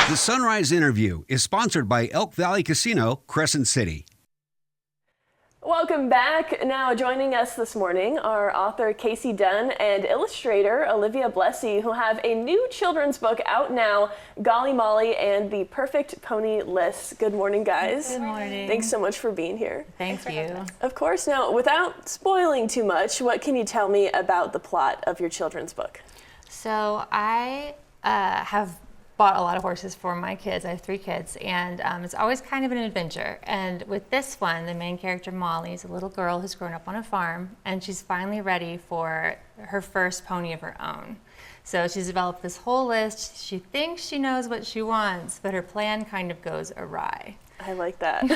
The Sunrise Interview is sponsored by Elk Valley Casino, Crescent City. Welcome back. Now joining us this morning are author Casey Dunn and illustrator Olivia Blessy, who have a new children's book out now, Golly Molly and the Perfect Pony List. Good morning, guys. Good morning. Thanks so much for being here. Thank you. Of course. Now, without spoiling too much, what can you tell me about the plot of your children's book? So I have bought a lot of horses for my kids. I have 3 kids, and it's always kind of an adventure. And with this one, the main character, Molly, is a little girl who's grown up on a farm, and she's finally ready for her first pony of her own. So she's developed this whole list. She thinks she knows what she wants, but her plan kind of goes awry. I like that.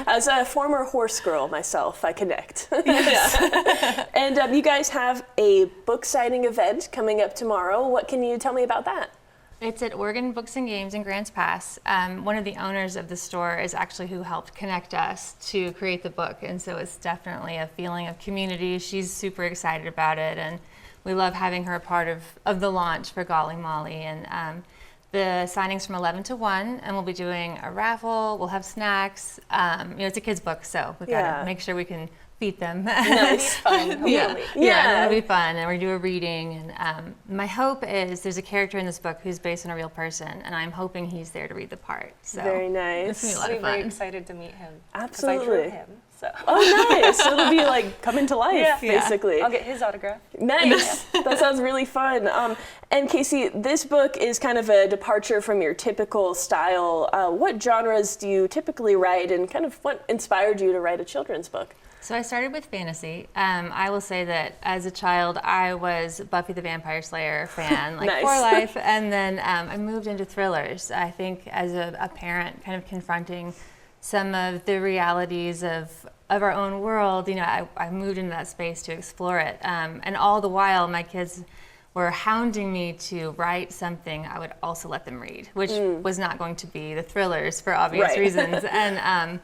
As a former horse girl myself, I connect. Yes. And you guys have a book signing event coming up tomorrow. What can you tell me about that? It's at Oregon Books and Games in Grants Pass. One of the owners of the store is actually who helped connect us to create the book, and so it's definitely a feeling of community. She's super excited about it, and we love having her a part of the launch for Golly Molly. And the signing's from 11 to 1, and we'll be doing a raffle. We'll have snacks. It's a kid's book, so we've got to make sure we can feed them. Nice. Fun. Yeah, it'll be fun, and we do a reading. And my hope is there's a character in this book who's based on a real person, and I'm hoping he's there to read the part. So very nice. It's gonna be a lot of fun. Very excited to meet him. Absolutely. I drew him. So. Oh, nice. So it'll be like coming to life, basically. I'll get his autograph. Nice. That sounds really fun. And Casey, this book is kind of a departure from your typical style. What genres do you typically write, and kind of what inspired you to write a children's book? So I started with fantasy. I will say that as a child, I was Buffy the Vampire Slayer fan, like Nice. for life. And then I moved into thrillers. I think as a parent, kind of confronting some of the realities of our own world, I moved into that space to explore it. And all the while, my kids were hounding me to write something I would also let them read, which was not going to be the thrillers for obvious reasons. And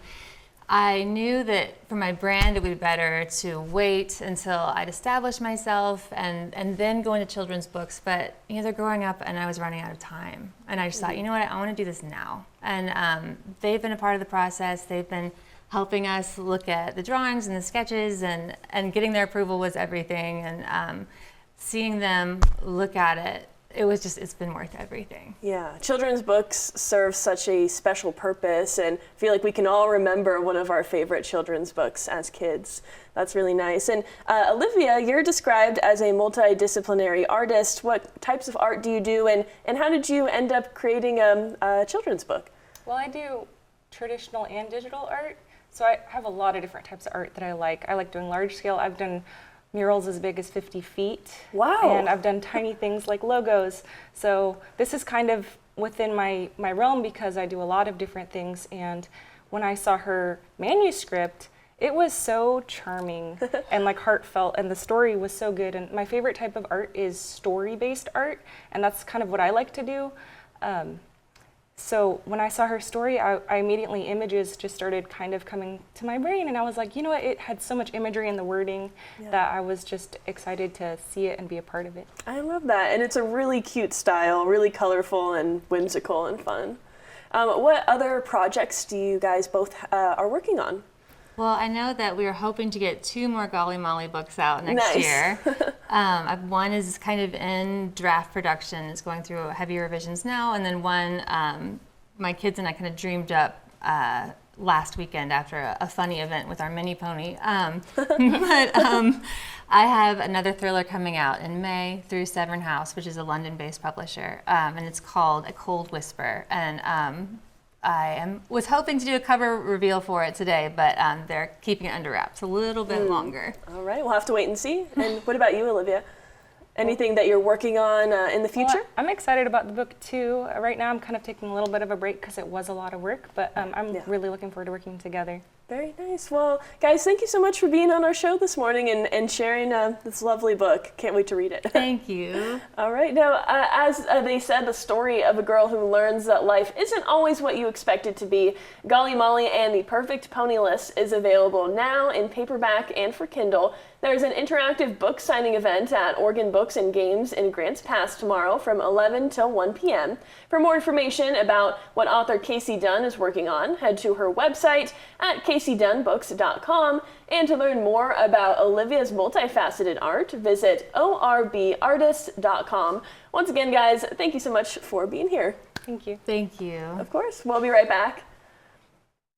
I knew that for my brand, it would be better to wait until I'd established myself and then go into children's books. But they're growing up, and I was running out of time. And I just thought, you know what, I want to do this now. And they've been a part of the process. They've been helping us look at the drawings and the sketches, and getting their approval was everything. And seeing them look at it, it's been worth everything. Yeah, children's books serve such a special purpose, and I feel like we can all remember one of our favorite children's books as kids. That's really nice. And Olivia, you're described as a multidisciplinary artist. What types of art do you do, and how did you end up creating a children's book? Well, I do traditional and digital art, so I have a lot of different types of art that I like. I like doing large scale. I've done murals as big as 50 feet. Wow. And I've done tiny things like logos. So this is kind of within my realm because I do a lot of different things. And when I saw her manuscript, it was so charming and like heartfelt, and the story was so good. And my favorite type of art is story-based art, and that's kind of what I like to do. So when I saw her story, I immediately, images just started kind of coming to my brain, and I was like, you know what, it had so much imagery in the wording that I was just excited to see it and be a part of it. I love that, and it's a really cute style, really colorful and whimsical and fun. What other projects do you guys both are working on? Well, I know that we are hoping to get 2 more Golly Molly books out next year. One is kind of in draft production. It's going through heavy revisions now. And then one my kids and I kind of dreamed up last weekend after a funny event with our mini pony. I have another thriller coming out in May through Severn House, which is a London-based publisher. And it's called A Cold Whisper. And I was hoping to do a cover reveal for it today, but they're keeping it under wraps a little bit longer. All right, we'll have to wait and see. And what about you, Olivia? Anything that you're working on in the future? Well, I'm excited about the book too. Right now I'm kind of taking a little bit of a break because it was a lot of work, but I'm really looking forward to working together. Very nice. Well, guys, thank you so much for being on our show this morning and sharing this lovely book. Can't wait to read it. Thank you. All right. Now, as they said, the story of a girl who learns that life isn't always what you expect it to be. Golly Molly and the Perfect Pony List is available now in paperback and for Kindle. There's an interactive book signing event at Oregon Books and Games in Grants Pass tomorrow from 11 till 1 p.m. For more information about what author Casey Dunn is working on, head to her website at caseydunnbooks.com. And to learn more about Olivia's multifaceted art, visit orbartists.com. Once again, guys, thank you so much for being here. Thank you. Thank you. Of course. We'll be right back.